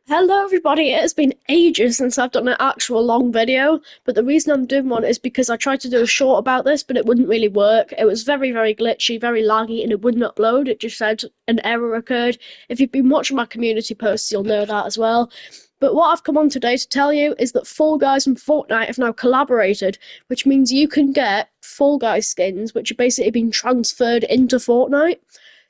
Hello everybody, it has been ages since I've done an actual long video, but the reason I'm doing one is because I tried to do a short about this, but it wouldn't really work. It was very glitchy, very laggy, and it wouldn't upload. It just said an error occurred. If you've been watching my community posts, you'll know that as well. But what I've come on today to tell you is that Fall Guys and Fortnite have now collaborated, which means you can get Fall Guys skins, which have basically been transferred into Fortnite.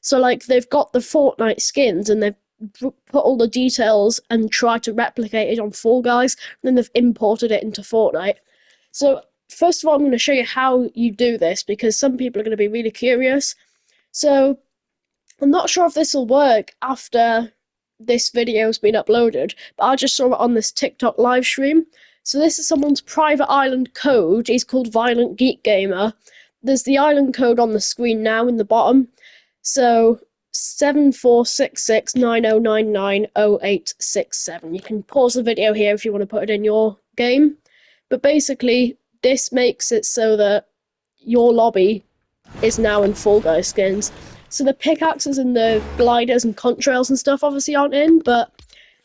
So, like, they've got the Fortnite skins and they've put all the details and tried to replicate it on Fall Guys, and then they've imported it into Fortnite. So, first of all, I'm going to show you how you do this because some people are going to be really curious. So, I'm not sure if this will work after this video's been uploaded, but I just saw it on this TikTok live stream. So, this is someone's private island code. He's called Violent Geek Gamer. There's the island code on the screen now in the bottom. So 746690990867. You can pause the video here if you want to put it in your game. But basically, this makes it so that your lobby is now in Fall Guys skins. So the pickaxes and the gliders and contrails and stuff obviously aren't in, but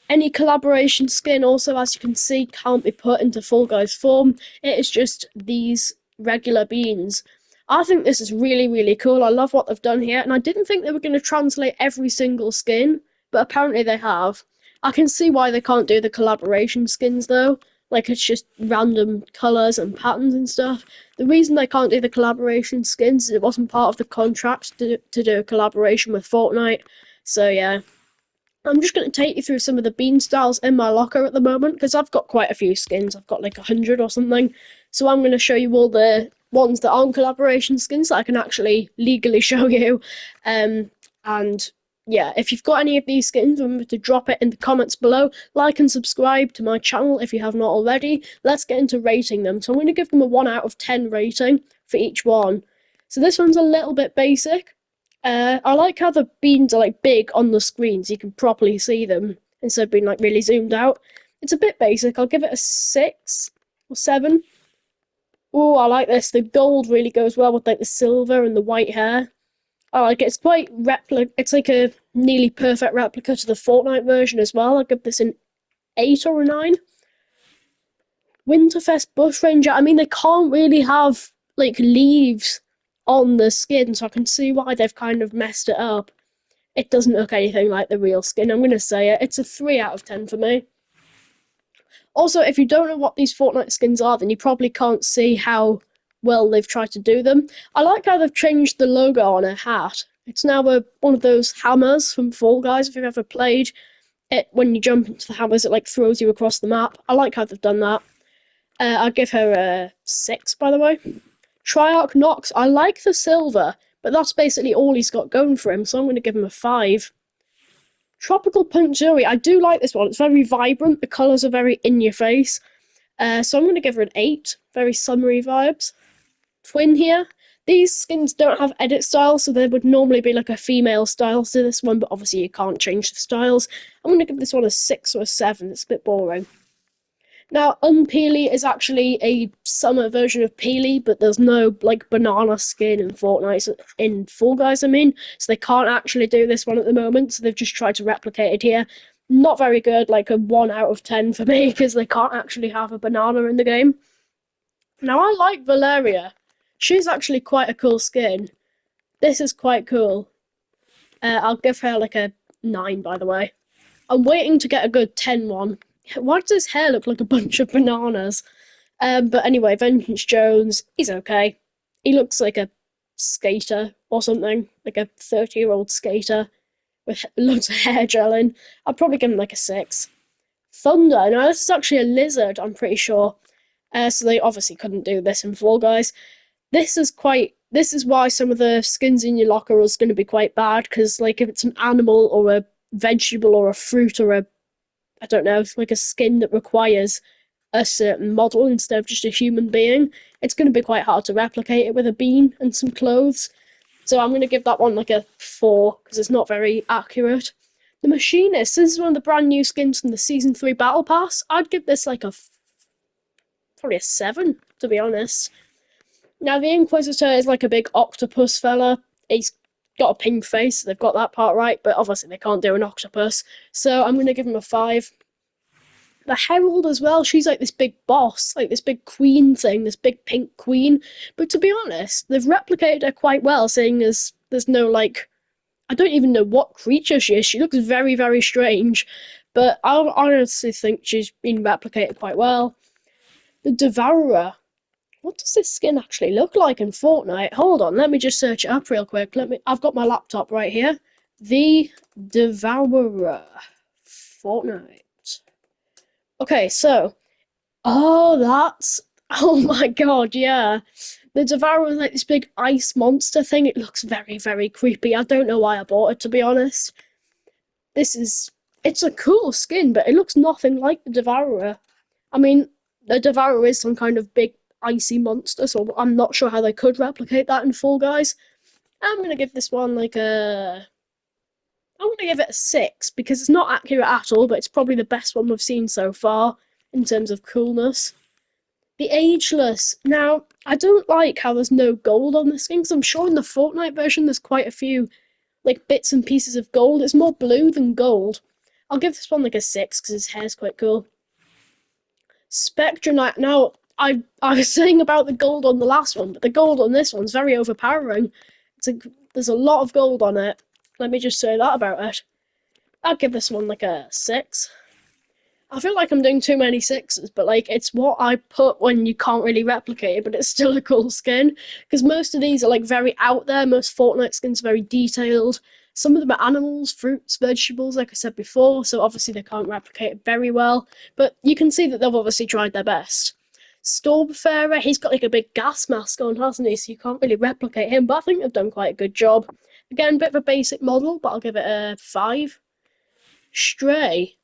any collaboration skin also, as you can see, can't be put into Fall Guys form. It is just these regular beans. I think this is really cool. I love what they've done here, and I didn't think they were going to translate every single skin, but apparently they have. I can see why they can't do the collaboration skins though. Like, it's just random colours and patterns and stuff. The reason they can't do the collaboration skins is it wasn't part of the contract to do a collaboration with Fortnite. So yeah. I'm just going to take you through some of the bean styles in my locker at the moment because I've got quite a few skins. I've got like 100 or something. So I'm going to show you all the ones that aren't collaboration skins that I can actually legally show you. And yeah, if you've got any of these skins, remember to drop it in the comments below. Like and subscribe to my channel if you have not already. Let's get into rating them. So I'm going to give them a 1 out of 10 rating for each one. So this one's a little bit basic. I like how the beans are like big on the screen so you can properly see them instead of being like really zoomed out. It's a bit basic. I'll give it a 6 or 7. Oh, I like this. The gold really goes well with like the silver and the white hair. I like it. It's quite It's like a nearly perfect replica to the Fortnite version as well. I'll give this an 8 or a 9. Winterfest Bushranger. I mean, they can't really have like leaves on the skin, so I can see why they've kind of messed it up. It doesn't look anything like the real skin. I'm going to say it. It's a 3 out of 10 for me. Also, if you don't know what these Fortnite skins are, then you probably can't see how well they've tried to do them. I like how they've changed the logo on her hat. It's now one of those hammers from Fall Guys, if you've ever played it. When you jump into the hammers, it like throws you across the map. I like how they've done that. I'd give her a 6, by the way. Triarch Nox, I like the silver, but that's basically all he's got going for him, so I'm going to give him a 5. Tropical Punchuri, I do like this one. It's very vibrant, the colours are very in your face. So I'm going to give her an 8. Very summery vibes. Twin here. These skins don't have edit styles, so there would normally be like a female style to this one, but obviously you can't change the styles. I'm going to give this one a 6 or a 7. It's a bit boring. Now, Unpeely is actually a summer version of Peely, but there's no like banana skin in Fortnite in Fall Guys. I mean, so they can't actually do this one at the moment. So they've just tried to replicate it here. Not very good, like a 1 out of 10 for me because they can't actually have a banana in the game. Now, I like Valeria. She's actually quite a cool skin. This is quite cool. I'll give her like a 9, by the way. I'm waiting to get a good 10 one. Why does his hair look like a bunch of bananas? But anyway, Vengeance Jones, he's okay. He looks like a skater or something, like a 30-year-old skater with loads of hair gel in. I'd probably give him like a 6. Thunder, now this is actually a lizard, I'm pretty sure. So they obviously couldn't do this in Fall Guys. This is why some of the skins in your locker is going to be quite bad, because like if it's an animal or a vegetable or a fruit or a, I don't know, like a skin that requires a certain model instead of just a human being, it's going to be quite hard to replicate it with a bean and some clothes. So I'm going to give that one like a 4 because it's not very accurate. The Machinist, this is one of the brand new skins from the Season 3 Battle Pass. I'd give this like probably a 7, to be honest. Now, the Inquisitor is like a big octopus fella. He's got a pink face, so they've got that part right, but obviously they can't do an octopus. So I'm gonna give them a 5. The Herald as well, she's like this big boss, like this big queen thing, this big pink queen. But to be honest, they've replicated her quite well, seeing as there's no like I don't even know what creature she is. She looks very, very strange. But I honestly think she's been replicated quite well. The Devourer. What does this skin actually look like in Fortnite? Hold on, let me just search it up real quick. I've got my laptop right here. The Devourer. Fortnite. Okay, so oh that's oh my god, yeah. The Devourer is like this big ice monster thing. It looks very, very creepy. I don't know why I bought it, to be honest. This is it's a cool skin, but it looks nothing like the Devourer. I mean, the Devourer is some kind of big icy monster, so I'm not sure how they could replicate that in Fall Guys. I'm gonna give this one like a I'm gonna give it a 6 because it's not accurate at all, but it's probably the best one we've seen so far in terms of coolness. The Ageless. Now, I don't like how there's no gold on this skin because I'm sure in the Fortnite version there's quite a few like bits and pieces of gold. It's more blue than gold. I'll give this one like a 6 because his hair's quite cool. Spectronite. Now, I was saying about the gold on the last one, but the gold on this one's very overpowering. There's a lot of gold on it. Let me just say that about it. I'll give this one like a 6. I feel like I'm doing too many 6s, but like it's what I put when you can't really replicate it, but it's still a cool skin. Because most of these are like very out there. Most Fortnite skins are very detailed. Some of them are animals, fruits, vegetables, like I said before, so obviously they can't replicate it very well. But you can see that they've obviously tried their best. Stormfarer, he's got like a big gas mask on, hasn't he? So you can't really replicate him, but I think they've done quite a good job. Again, a bit of a basic model, but I'll give it a 5. Stray,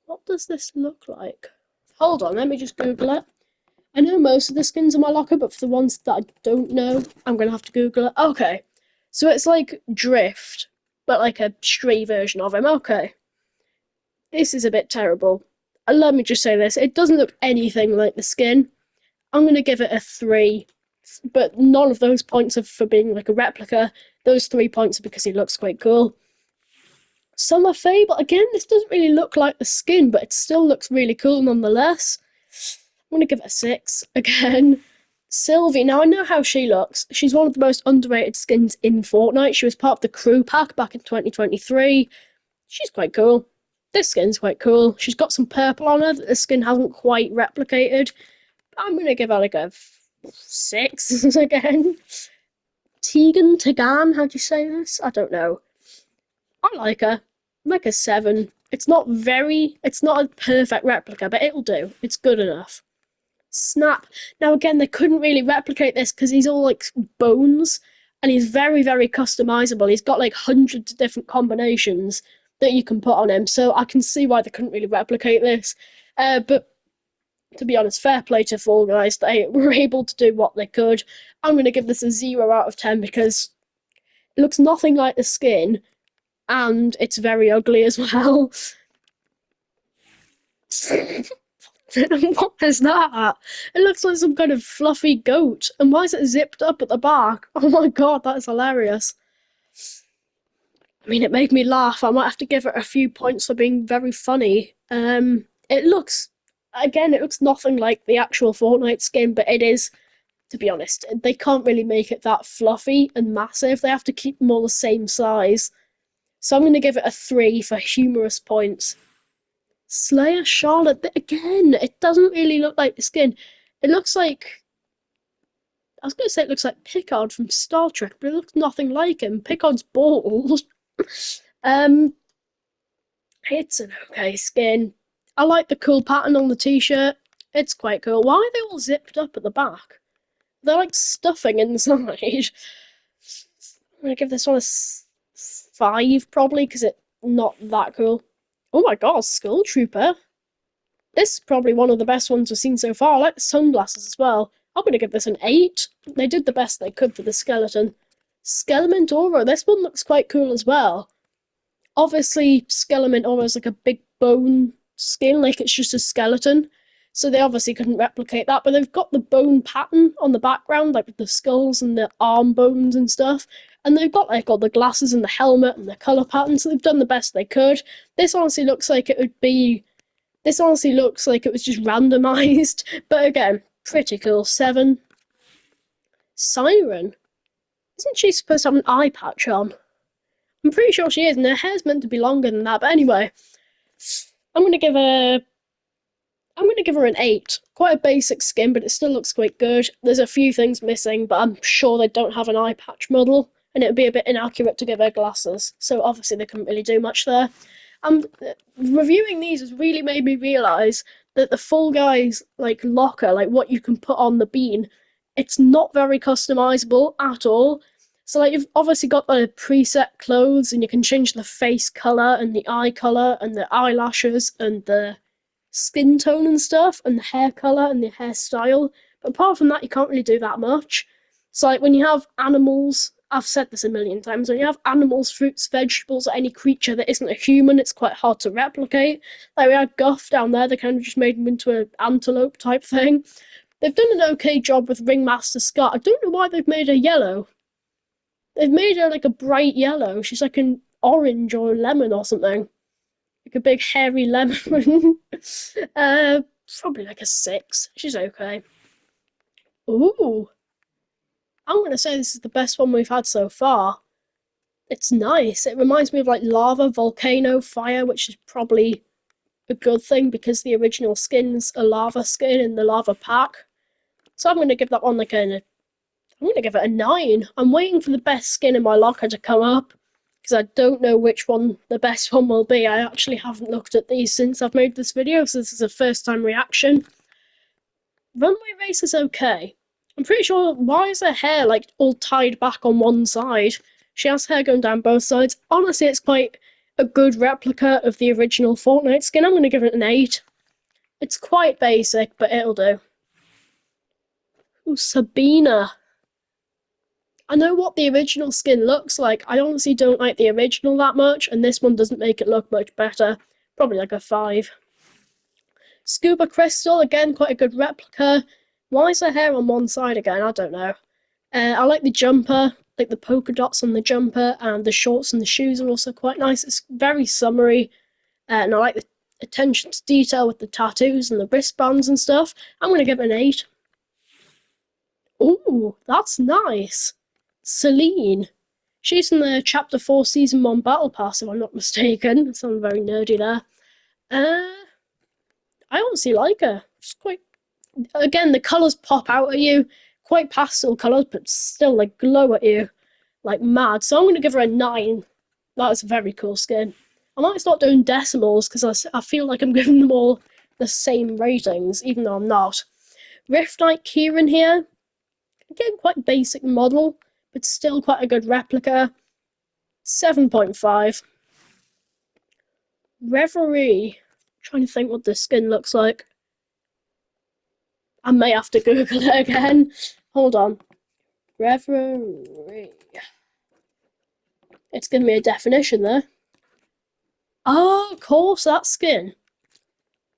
what does this look like? Hold on, let me just Google it. I know most of the skins in my locker, but for the ones that I don't know, I'm gonna have to Google it. Okay. So it's like Drift, but like a stray version of him. Okay. This is a bit terrible. Let me just say this. It doesn't look anything like the skin. I'm gonna give it a 3. But none of those points are for being like a replica. Those 3 points are because he looks quite cool. Summer Fable, again, this doesn't really look like the skin, but it still looks really cool nonetheless. I'm gonna give it a 6 again. Sylvie, now I know how she looks. She's one of the most underrated skins in Fortnite. She was part of the crew pack back in 2023. She's quite cool. This skin's quite cool. She's got some purple on her that the skin hasn't quite replicated. I'm gonna give her like a 6 again. Tegan, how do you say this? I don't know. I like her. Like a 7. It's not a perfect replica, but it'll do. It's good enough. Snap. Now again, they couldn't really replicate this because he's all like bones, and he's very, very customizable. He's got like hundreds of different combinations that you can put on him, so I can see why they couldn't really replicate this. But to be honest, fair play to Fall Guys. They were able to do what they could. I'm going to give this a 0 out of 10 because it looks nothing like the skin, and it's very ugly as well. What is that? It looks like some kind of fluffy goat. And why is it zipped up at the back? Oh my god, that is hilarious. I mean, it made me laugh. I might have to give it a few points for being very funny. It looks, again, it looks nothing like the actual Fortnite skin, but it is, to be honest, they can't really make it that fluffy and massive. They have to keep them all the same size. So I'm going to give it a 3 for humorous points. Slayer Charlotte, again, it doesn't really look like the skin. It looks like I was going to say it looks like Picard from Star Trek, but it looks nothing like him. Picard's bald. um, it's an okay skin. I like the cool pattern on the t-shirt. It's quite cool. Why are they all zipped up at the back? They're like stuffing inside. I'm gonna give this one a 5 probably because it's not that cool. Oh my god, Skull Trooper. This is probably one of the best ones we've seen so far. I like the sunglasses as well. I'm going to give this an 8. They did the best they could for the skeleton. Skelement Aura. This one looks quite cool as well. Obviously, Skelement Aura is like a big bone skin, like it's just a skeleton. So they obviously couldn't replicate that, but they've got the bone pattern on the background, like with the skulls and the arm bones and stuff. And they've got like all the glasses and the helmet and the colour pattern, so they've done the best they could. This honestly looks like it would be. This honestly looks like it was just randomised, but again, pretty cool. 7. Siren. Isn't she supposed to have an eye patch on? I'm pretty sure she is, and her hair's meant to be longer than that. But anyway, I'm gonna give her I'm going to give her an 8. Quite a basic skin, but it still looks quite good. There's a few things missing, but I'm sure they don't have an eye patch model, and it would be a bit inaccurate to give her glasses. So obviously they couldn't really do much there. Reviewing these has really made me realise that the Fall Guys like locker, like what you can put on the bean, it's not very customizable at all. So like you've obviously got the preset clothes, and you can change the face color and the eye color and the eyelashes and the skin tone and stuff, and the hair color and the hairstyle. But apart from that, you can't really do that much. So, like when you have animals, I've said this a million times, when you have animals, fruits, vegetables, or any creature that isn't a human, it's quite hard to replicate. Like we had Guff down there, they kind of just made him into an antelope type thing. They've done an okay job with Ringmaster Scott. I don't know why they've made her yellow. They've made her like a bright yellow. She's like an orange or lemon or something, like a big hairy lemon. uh, Probably like a 6. She's okay. Ooh, I'm gonna say this is the best one we've had so far. It's nice. It reminds me of like lava, volcano, fire, which is probably a good thing because the original skin's a lava skin in the lava pack. So I'm gonna give that one like a. I'm gonna give it a 9. I'm waiting for the best skin in my locker to come up because I don't know which one the best one will be. I actually haven't looked at these since I've made this video, so this is a first time reaction. Runway Race is okay. I'm pretty sure, why is her hair like all tied back on one side? She has hair going down both sides. Honestly, it's quite a good replica of the original Fortnite skin. I'm going to give it an 8. It's quite basic, but it'll do. Ooh, Sabina. I know what the original skin looks like. I honestly don't like the original that much, and this one doesn't make it look much better. Probably like a 5. Scuba Crystal, again, quite a good replica. Why is her hair on one side again? I don't know. I like the jumper, like the polka dots on the jumper, and the shorts and the shoes are also quite nice. It's very summery, and I like the attention to detail with the tattoos and the wristbands and stuff. I'm going to give it an 8. Ooh, that's nice. Celine. She's in the Chapter 4 Season 1 Battle Pass, if I'm not mistaken. It sounds very nerdy there. I honestly like her. She's quite. Again, the colours pop out at you. Quite pastel colours, but still like glow at you like mad. So I'm going to give her a 9. That's a very cool skin. I might start doing decimals because I feel like I'm giving them all the same ratings, even though I'm not. Rift Knight Kieran here. Again, quite basic model, but still quite a good replica. 7.5. Reverie. I'm trying to think what this skin looks like. I may have to Google it again. Hold on. Reverie. It's giving me a definition there. Oh, of course, that skin.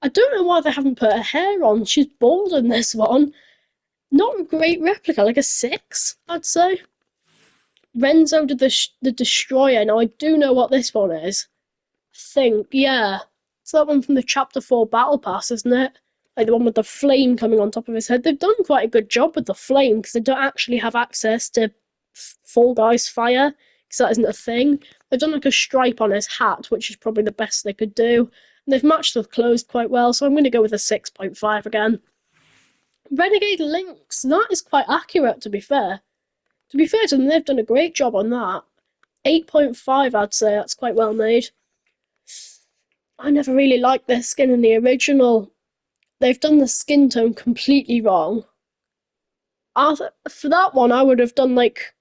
I don't know why they haven't put her hair on. She's bald in this one. Not a great replica, like a 6, I'd say. Renzo the Destroyer. Now, I do know what this one is. I think, yeah. It's that one from the Chapter 4 Battle Pass, isn't it? Like the one with the flame coming on top of his head. They've done quite a good job with the flame because they don't actually have access to Fall Guys fire because that isn't a thing. They've done like a stripe on his hat, which is probably the best they could do. And they've matched the clothes quite well, so I'm going to go with a 6.5 again. Renegade Lynx, that is quite accurate to be fair. To be fair to them, they've done a great job on that. 8.5, I'd say, that's quite well made. I never really liked their skin in the original. They've done the skin tone completely wrong. For that one, I would have done like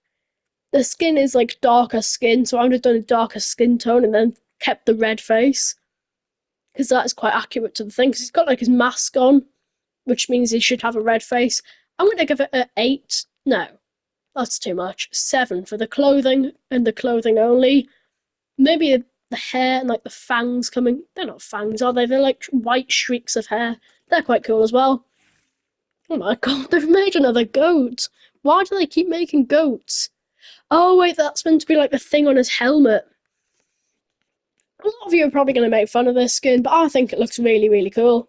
the skin is like darker skin, so I would have done a darker skin tone and then kept the red face because that is quite accurate to the thing. Because he's got like his mask on, which means he should have a red face. I'm going to give it an 8. No, that's too much. 7 for the clothing and the clothing only. Maybe the hair and like the fangs coming. They're not fangs, are they? They're like white streaks of hair. They're quite cool as well. Oh my god, they've made another goat. Why do they keep making goats? Oh wait, that's meant to be like the thing on his helmet. A lot of you are probably going to make fun of this skin, but I think it looks really, really cool.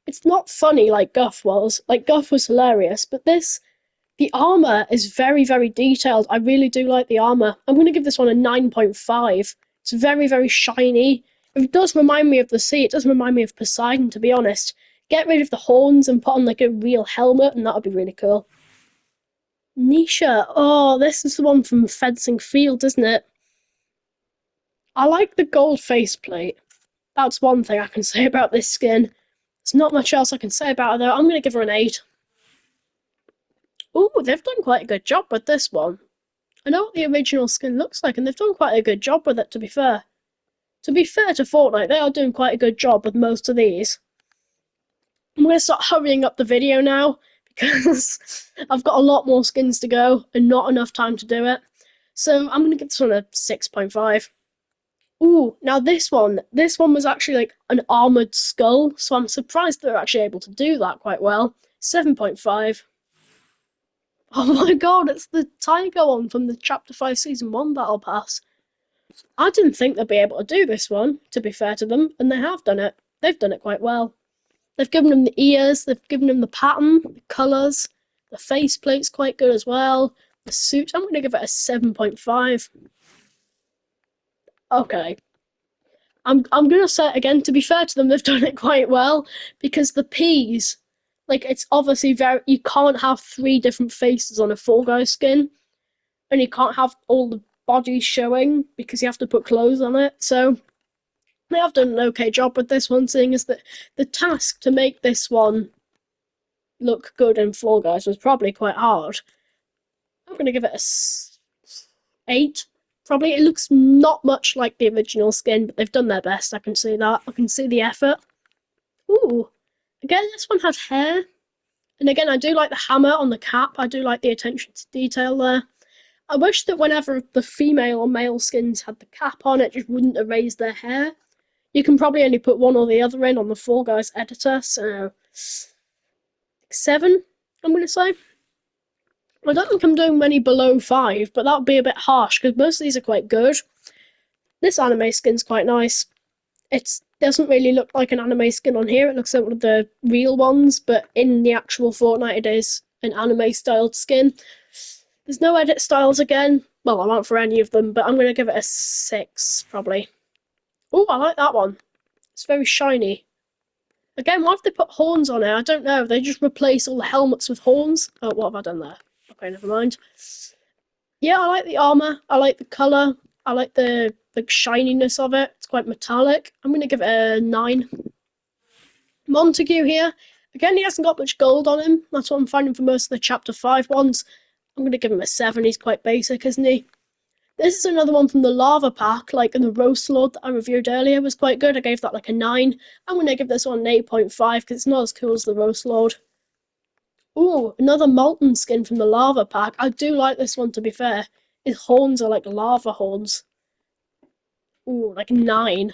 It's not funny like Guff was. Like, Guff was hilarious, but the armor is very, very detailed. I really do like the armor. I'm going to give this one a 9.5. It's very, very shiny. It does remind me of the sea. It does remind me of Poseidon, to be honest. Get rid of the horns and put on like a real helmet, and that would be really cool. Nisha. Oh, this is the one from Fencing Field, isn't it? I like the gold faceplate. That's one thing I can say about this skin. There's not much else I can say about her, though. I'm going to give her an 8. Ooh, they've done quite a good job with this one. I know what the original skin looks like, and they've done quite a good job with it, to be fair. To be fair to Fortnite, they are doing quite a good job with most of these. I'm going to start hurrying up the video now, because I've got a lot more skins to go, and not enough time to do it. So I'm going to give this one a 6.5. Ooh, now this one was actually like an armored skull, so I'm surprised they're actually able to do that quite well. 7.5. Oh my god, it's the tiger one from the Chapter 5 Season 1 Battle Pass. I didn't think they'd be able to do this one, to be fair to them, and they have done it. They've done it quite well. They've given him the ears, they've given him the pattern, the colours, the faceplate's quite good as well. The suit, I'm going to give it a 7.5. Okay, I'm gonna say it again. To be fair to them, they've done it quite well because the peas, like it's obviously very. You can't have three different faces on a Fall Guy skin, and you can't have all the body showing because you have to put clothes on it. So they have done an okay job with this one, seeing as that the task to make this one look good in Fall Guys was probably quite hard. I'm gonna give it a 8. Probably it looks not much like the original skin, but they've done their best. I can see that. I can see the effort. Ooh, again, this one has hair. And again, I do like the hammer on the cap. I do like the attention to detail there. I wish that whenever the female or male skins had the cap on, it just wouldn't erase their hair. You can probably only put one or the other in on the Fall Guys editor, so 7, I'm going to say. I don't think I'm doing many below 5, but that would be a bit harsh because most of these are quite good. This anime skin's quite nice. It doesn't really look like an anime skin on here. It looks like one of the real ones, but in the actual Fortnite, it is an anime styled skin. There's no edit styles again. Well, I won't for any of them, but I'm going to give it a 6, probably. Oh, I like that one. It's very shiny. Again, why have they put horns on it? I don't know. They just replace all the helmets with horns. Oh, what have I done there? Okay, never mind. Yeah, I like the armor. I like the color. I like the shininess of it. It's quite metallic. I'm going to give it a 9. Montague here. Again, he hasn't got much gold on him. That's what I'm finding for most of the Chapter 5 ones. I'm going to give him a 7. He's quite basic, isn't he? This is another one from the Lava Pack, like in the Roast Lord that I reviewed earlier was quite good. I gave that like a 9. I'm going to give this one an 8.5 because it's not as cool as the Roast Lord. Ooh, another Molten skin from the Lava Pack. I do like this one, to be fair. His horns are like lava horns. Ooh, like a 9.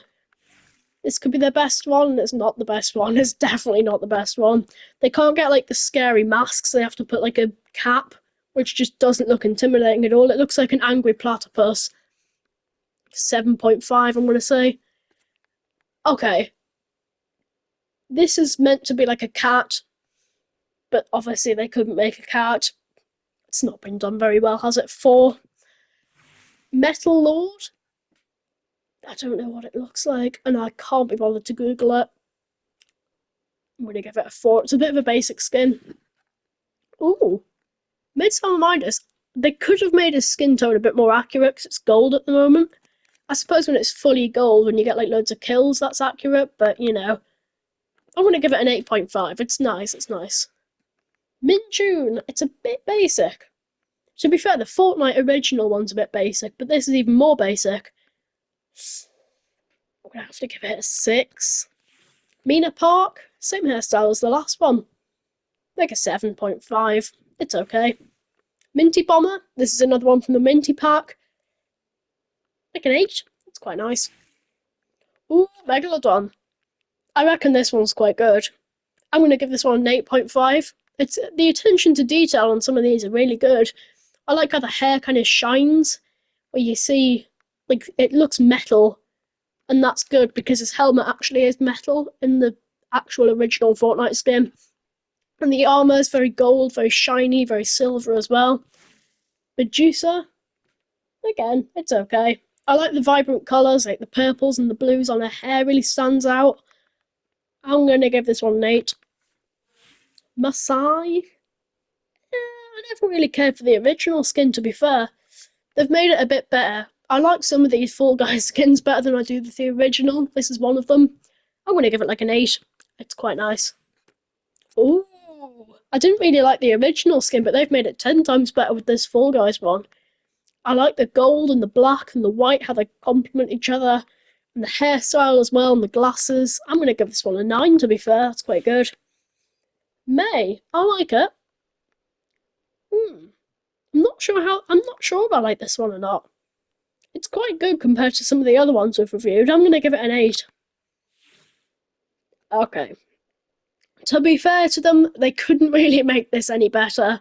This could be their best one. It's not the best one. It's definitely not the best one. They can't get like the scary masks. They have to put like a cap, which just doesn't look intimidating at all. It looks like an angry platypus. 7.5, I'm going to say. Okay. This is meant to be like a cat, but obviously they couldn't make a cat. It's not been done very well, has it? 4. Metal Lord? I don't know what it looks like, and I can't be bothered to Google it. I'm going to give it a 4. It's a bit of a basic skin. Ooh. Midsummer Minders. They could have made his skin tone a bit more accurate because it's gold at the moment. I suppose when it's fully gold, when you get like loads of kills, that's accurate, but you know. I'm going to give it an 8.5. It's nice, it's nice. Min June. It's a bit basic. To be fair, the Fortnite original one's a bit basic, but this is even more basic. I'm going to have to give it a 6. Mina Park. Same hairstyle as the last one. Like a 7.5. It's okay. Minty Bomber. This is another one from the Minty Pack. Like an 8. It's quite nice. Ooh, Megalodon. I reckon this one's quite good. I'm going to give this one an 8.5. It's the attention to detail on some of these are really good. I like how the hair kind of shines, where you see, like, it looks metal, and that's good because his helmet actually is metal in the actual original Fortnite skin. And the armor is very gold, very shiny, very silver as well. Medusa, again, it's okay. I like the vibrant colours, like the purples and the blues on her hair really stands out. I'm gonna give this one an 8. Masai, I never really cared for the original skin, to be fair. They've made it a bit better. I like some of these Fall Guys skins better than I do the original. This is one of them. I'm gonna give it like an 8. It's quite nice. Ooh, I didn't really like the original skin, but they've made it 10 times better with this Fall Guys one. I like the gold and the black and the white, how they complement each other, and the hairstyle as well, and the glasses. I'm gonna give this one a 9, to be fair. That's quite good. May, I like it. Hmm. I'm not sure if I like this one or not. It's quite good compared to some of the other ones we've reviewed. I'm gonna give it an 8. Okay. To be fair to them, they couldn't really make this any better.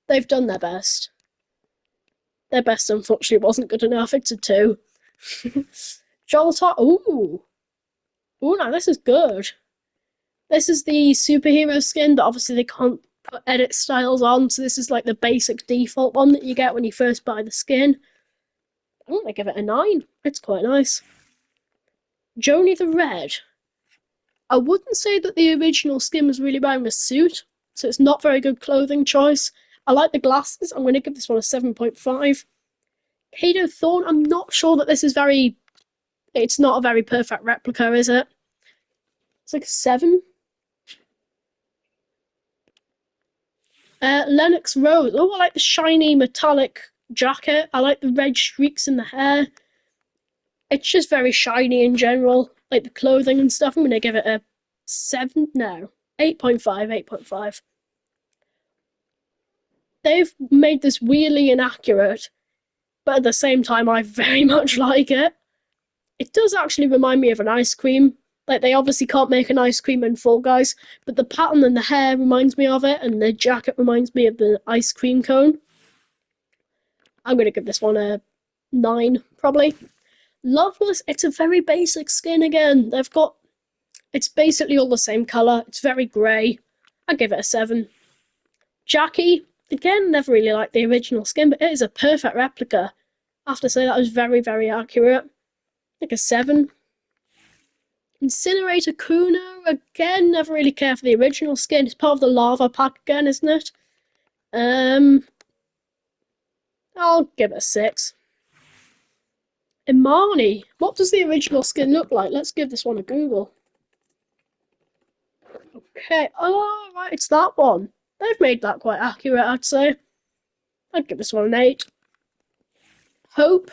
They've done their best. Their best, unfortunately, wasn't good enough. It's a 2. Joltar. Ooh. Ooh, now this is good. This is the superhero skin, but obviously they can't put edit styles on, so this is like the basic default one that you get when you first buy the skin. I'm gonna give it a 9. It's quite nice. Joni the Red. I wouldn't say that the original skin was really wearing a suit, so it's not very good clothing choice. I like the glasses. I'm going to give this one a 7.5. Kato Thorn, I'm not sure that this is very. It's not a very perfect replica, is it? It's like a 7. Lennox Rose. Oh, I like the shiny metallic jacket. I like the red streaks in the hair. It's just very shiny in general, like the clothing and stuff. I'm going to give it a 7. No, 8.5. 8.5. They've made this weirdly inaccurate, but at the same time, I very much like it. It does actually remind me of an ice cream. Like, they obviously can't make an ice cream in Fall Guys, but the pattern and the hair reminds me of it, and the jacket reminds me of the ice cream cone. I'm going to give this one a 9, probably. Loveless, it's a very basic skin again. It's basically all the same colour. It's very grey. I give it a 7. Jackie, again, never really liked the original skin, but it is a perfect replica. I have to say that was very, very accurate. Like a 7. Incinerator Kuno, again, never really care for the original skin. It's part of the lava pack again, isn't it? I'll give it a 6. Imani, what does the original skin look like? Let's give this one a Google. Okay, oh, right, it's that one. They've made that quite accurate, I'd say. I'd give this one an 8. Hope,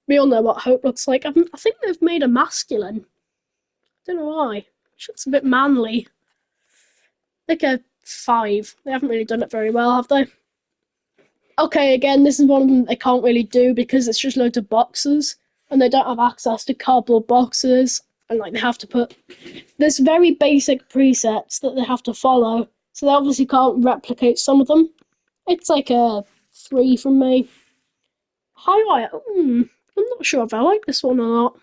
we all know what Hope looks like. I think they've made a masculine. Don't know why. She looks a bit manly. Like a 5. They haven't really done it very well, have they? Okay, again, this is one of them they can't really do because it's just loads of boxes and they don't have access to cardboard boxes, and like they have to put there's very basic presets that they have to follow, so they obviously can't replicate some of them. It's like a 3 from me. Highlight. I'm not sure if I like this one or not.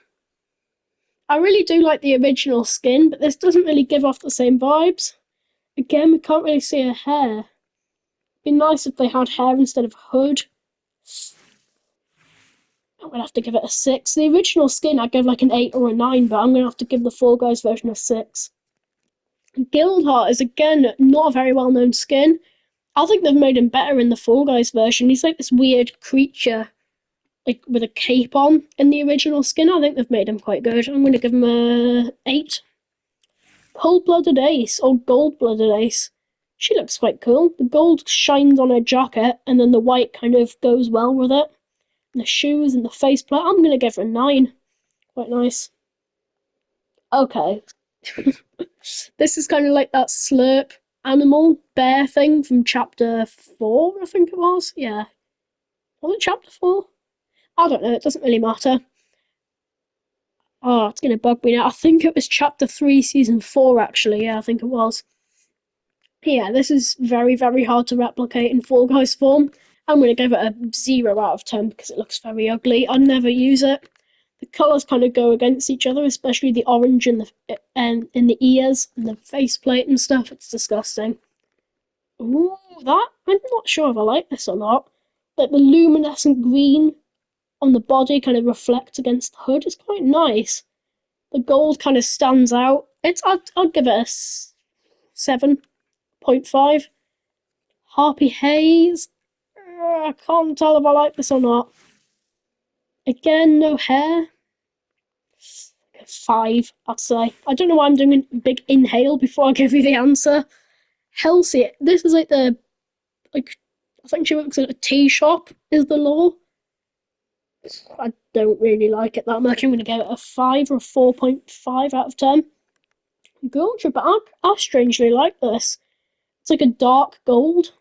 I really do like the original skin, but this doesn't really give off the same vibes. Again, we can't really see her hair. It'd be nice if they had hair instead of hood. I'm gonna have to give it a 6. The original skin I'd give like an 8 or a 9, but I'm gonna have to give the Fall Guys version a 6. Guildheart is again not a very well known skin. I think they've made him better in the Fall Guys version. He's like this weird creature, like with a cape on in the original skin. I think they've made him quite good. I'm gonna give him a 8. Cold Blooded Ace or Gold Blooded Ace. She looks quite cool. The gold shines on her jacket, and then the white kind of goes well with it. And the shoes and the faceplate. I'm gonna give her a 9. Quite nice. Okay. This is kind of like that slurp animal bear thing from chapter 4, I think it was. Yeah. Was it chapter 4? I don't know, it doesn't really matter. Oh, it's gonna bug me now. I think it was chapter 3, season 4, actually. Yeah, I think it was. Yeah, this is very, very hard to replicate in Fall Guys form. I'm going to give it a 0 out of 10 because it looks very ugly. I'd never use it. The colours kind of go against each other, especially the orange in the ears and the faceplate and stuff. It's disgusting. Ooh, that I'm not sure if I like this or not. Like the luminescent green on the body kind of reflects against the hood. It's quite nice. The gold kind of stands out. I'd give it a 7.5. Harpy Haze. I can't tell if I like this or not. Again, no hair. 5, I'd say. I don't know why I'm doing a big inhale before I give you the answer. Halsey, this is like I think she works at a tea shop, is the law. I don't really like it that much. I'm going to give it a 5 or a 4.5 out of 10. Gulcher, but I strangely like this. It's like a dark gold,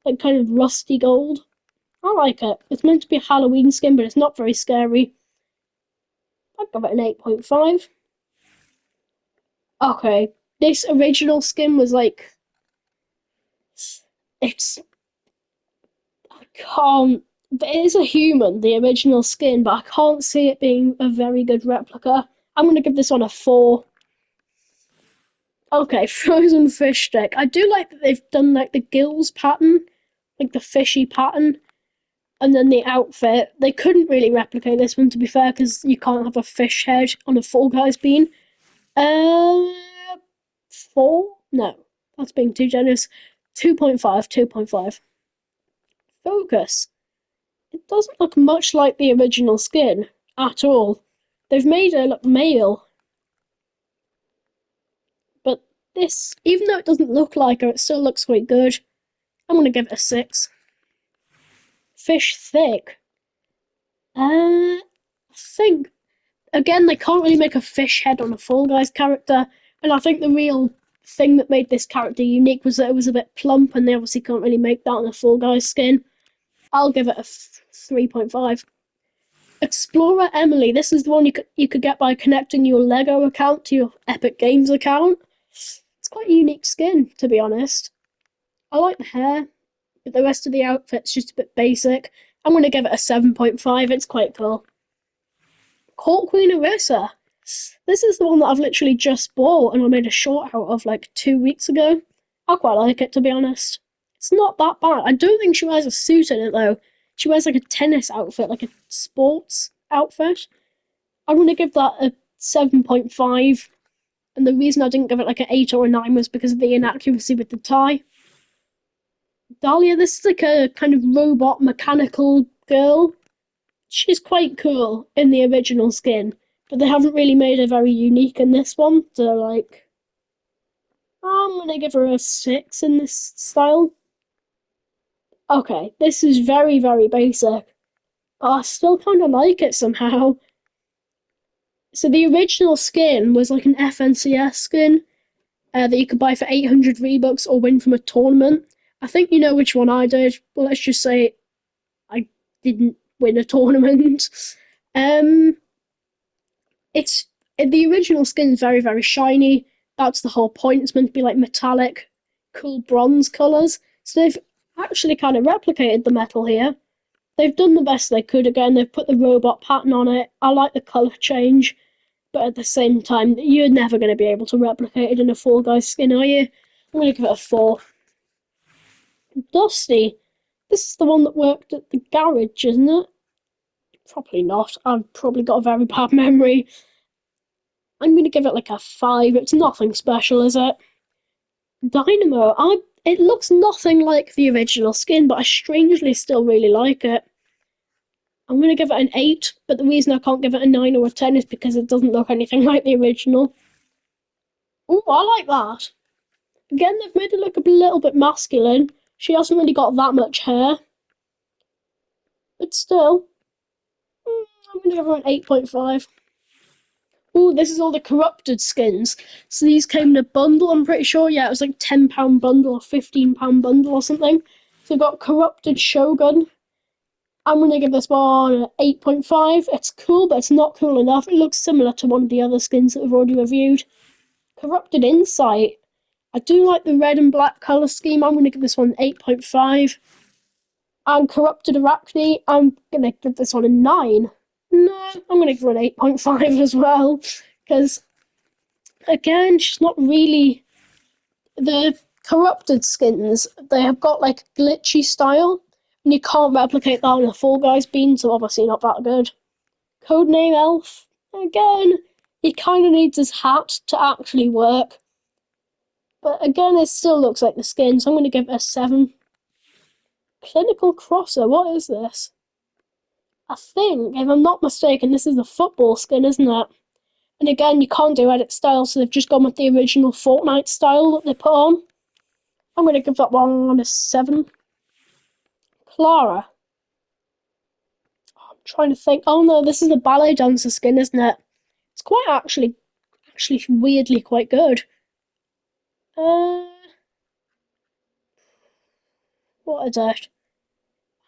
like kind of rusty gold. I like it. It's meant to be a Halloween skin, but it's not very scary. I'd give it an 8.5. Okay, this original skin was like, it's, I can't, it is a human, the original skin, but I can't see it being a very good replica. I'm going to give this one a 4. Okay, frozen fish stick. I do like that they've done like the gills pattern, like the fishy pattern, and then the outfit. They couldn't really replicate this one, to be fair, because you can't have a fish head on a Fall Guys bean. Uh, 4? No, that's being too generous. 2.5, 2.5. Focus. It doesn't look much like the original skin at all. They've made her look male, but this, even though it doesn't look like her, it still looks quite good. I'm gonna give it a 6. Fish thick. I think again they can't really make a fish head on a Fall Guys character, and I think the real thing that made this character unique was that it was a bit plump, and they obviously can't really make that on a Fall Guys skin. I'll give it a 3.5. Explorer Emily. This is the one you could get by connecting your Lego account to your Epic Games account. It's quite a unique skin, to be honest. I like the hair, but the rest of the outfit's just a bit basic. I'm going to give it a 7.5. It's quite cool. Court Queen Orisa. This is the one that I've literally just bought and I made a short out of like 2 weeks ago. I quite like it, to be honest. It's not that bad. I don't think she wears a suit in it though. She wears like a tennis outfit, like a sports outfit. I'm going to give that a 7.5. And the reason I didn't give it like an 8 or a 9 was because of the inaccuracy with the tie. Dahlia, this is like a kind of robot mechanical girl. She's quite cool in the original skin, but they haven't really made her very unique in this one. So, like, I'm gonna give her a 6 in this style. Okay, this is very, very basic, but I still kind of like it somehow. So, the original skin was like an FNCS skin that you could buy for 800 V-Bucks or win from a tournament. I think you know which one I did. Well, let's just say I didn't win a tournament. Um, it's the original skin is very very shiny. That's the whole point. It's meant to be like metallic, cool bronze colours. So they've actually kind of replicated the metal here. They've done the best they could. Again, they've put the robot pattern on it. I like the colour change, but at the same time, you're never going to be able to replicate it in a Fall Guys skin, are you? I'm going to give it a 4. Dusty. This is the one that worked at the garage, isn't it? Probably not. I've probably got a very bad memory. I'm going to give it like a 5. It's nothing special, is it? Dynamo. It looks nothing like the original skin, but I strangely still really like it. I'm going to give it an 8, but the reason I can't give it a 9 or a 10 is because it doesn't look anything like the original. Oh, I like that. Again, they've made it look a little bit masculine. She hasn't really got that much hair. But still, I'm going to give her an 8.5. Oh, this is all the corrupted skins. So these came in a bundle, I'm pretty sure. Yeah, it was like £10 bundle or £15 bundle or something. So we've got corrupted Shogun. I'm going to give this one an 8.5. It's cool, but it's not cool enough. It looks similar to one of the other skins that we've already reviewed. Corrupted Insight. I do like the red and black colour scheme. I'm going to give this one an 8.5. And Corrupted Arachne, I'm gonna give this one a 9. No, I'm gonna give it an 8.5 as well. Because, again, she's not really. The corrupted skins, they have got like glitchy style, and you can't replicate that on a Fall Guys bean, so obviously not that good. Codename Elf, again, he kind of needs his hat to actually work. But again, it still looks like the skin, so I'm going to give it a 7. Clinical Crosser, what is this? I think, if I'm not mistaken, this is a football skin, isn't it? And again, you can't do edit style, so they've just gone with the original Fortnite style that they put on. I'm going to give that one a 7. Clara. I'm trying to think. Oh no, this is the ballet dancer skin, isn't it? It's quite actually weirdly quite good. Uh, what is it?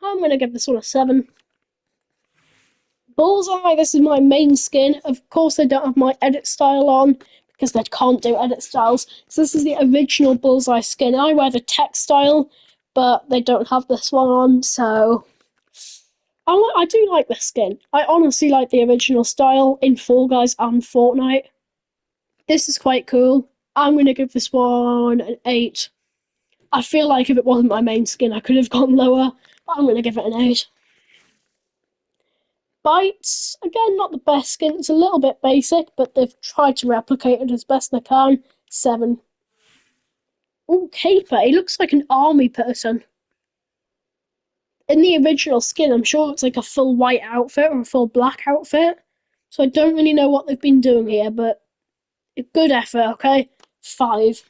I'm going to give this one a 7. Bullseye, this is my main skin. Of course, they don't have my edit style on because they can't do edit styles. So this is the original Bullseye skin. I wear the tech style, but they don't have this one on, so I do like this skin. I honestly like the original style in Fall Guys and Fortnite. This is quite cool. I'm going to give this one an 8. I feel like if it wasn't my main skin, I could have gone lower, but I'm going to give it an 8. Bites, again, not the best skin. It's a little bit basic, but they've tried to replicate it as best they can. 7. Oh, Caper, he looks like an army person. In the original skin, I'm sure it's like a full white outfit or a full black outfit. So I don't really know what they've been doing here, but a good effort, okay? 5.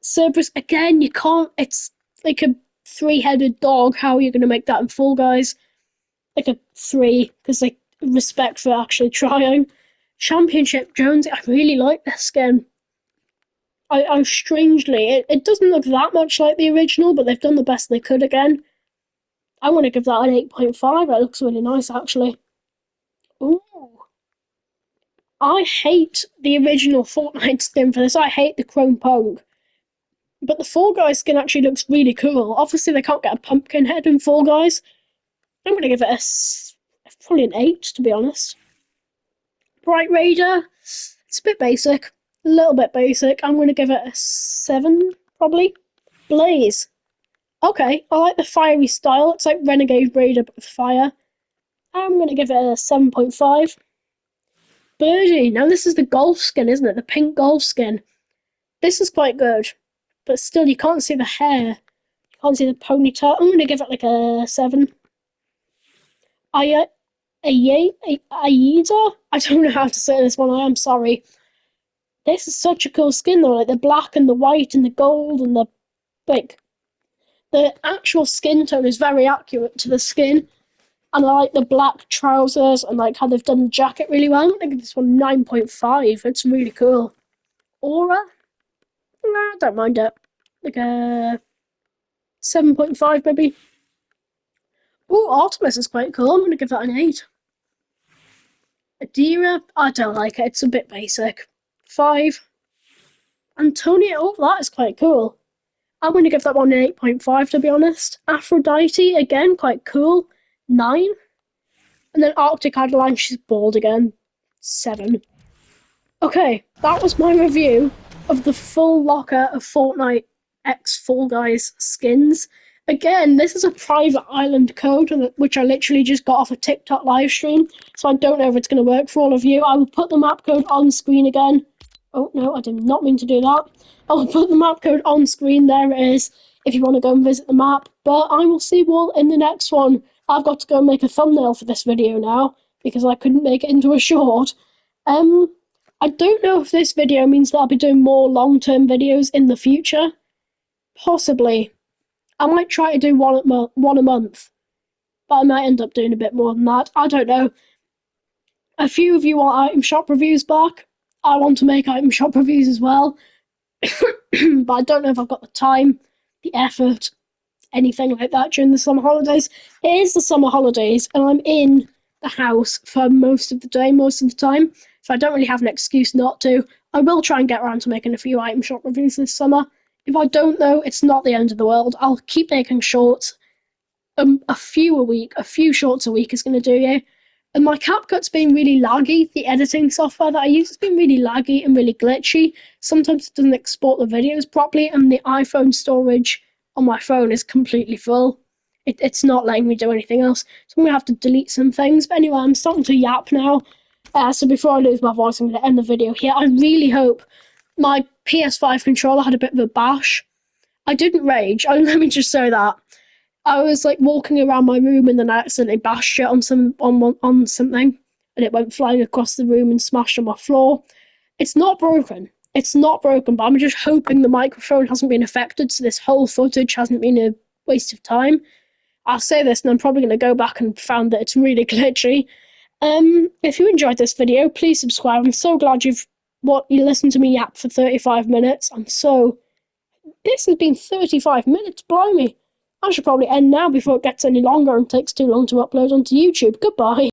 Cerberus, again, you can't. It's like a 3-headed dog. How are you going to make that in Fall Guys? Like a 3, because like respect for actually trying. Championship Jonesy, I really like this skin. I strangely, it doesn't look that much like the original, but they've done the best they could again. I want to give that an 8.5. It looks really nice, actually. Ooh. I hate the original Fortnite skin for this. I hate the Chrome Punk. But the Fall Guys skin actually looks really cool. Obviously, they can't get a pumpkin head in Fall Guys. I'm going to give it probably an 8, to be honest. Bright Raider, it's a bit basic. A little bit basic. I'm going to give it a 7, probably. Blaze. Okay, I like the fiery style. It's like Renegade Raider but with fire. I'm going to give it a 7.5. Birdie. Now, this is the golf skin, isn't it? The pink golf skin. This is quite good. But still, you can't see the hair. You can't see the ponytail. I'm going to give it like a 7. Aida? I don't know how to say this one. I am sorry. This is such a cool skin though, like the black and the white and the gold and the like. The actual skin tone is very accurate to the skin, and I like the black trousers and like how they've done the jacket really well. I'm gonna give this one 9.5. It's really cool. Aura, nah, I don't mind it. Like a 7.5 maybe. Oh, Artemis is quite cool. I'm gonna give that an 8. Adira, I don't like it. It's a bit basic. 5. Antonia, oh, that is quite cool. I'm going to give that one an 8.5, to be honest. Aphrodite, again, quite cool. 9. And then Arctic Adeline, she's bald again. 7. Okay, that was my review of the full locker of Fortnite X Fall Guys skins. Again, this is a private island code, which I literally just got off a TikTok live stream, so I don't know if it's going to work for all of you. I will put the map code on screen again. Oh, no, I did not mean to do that. I will put the map code on screen. There it is, if you want to go and visit the map. But I will see you all in the next one. I've got to go and make a thumbnail for this video now, because I couldn't make it into a short. I don't know if this video means that I'll be doing more long-term videos in the future. Possibly. I might try to do one a month, but I might end up doing a bit more than that. I don't know. A few of you want item shop reviews back. I want to make item shop reviews as well, but I don't know if I've got the time, the effort, anything like that during the summer holidays. It is the summer holidays, and I'm in the house for most of the day, most of the time, so I don't really have an excuse not to. I will try and get around to making a few item shop reviews this summer. If I don't, though, it's not the end of the world. I'll keep making shorts, a few a week, a few shorts a week is going to do you. And my CapCut's been really laggy. The editing software that I use has been really laggy and really glitchy. Sometimes it doesn't export the videos properly, and the iPhone storage on my phone is completely full. It's not letting me do anything else. So I'm going to have to delete some things. But anyway, I'm starting to yap now. So before I lose my voice, I'm going to end the video here. I really hope my PS5 controller had a bit of a bash. I didn't rage. Let me just say that. I was like walking around my room and then I accidentally bashed it on something, and it went flying across the room and smashed on my floor. It's not broken. It's not broken, but I'm just hoping the microphone hasn't been affected, so this whole footage hasn't been a waste of time. I'll say this, and I'm probably going to go back and found that it's really glitchy. If you enjoyed this video, please subscribe. I'm so glad you listened to me yap for 35 minutes. This has been 35 minutes, blimey. I should probably end now before it gets any longer and takes too long to upload onto YouTube. Goodbye.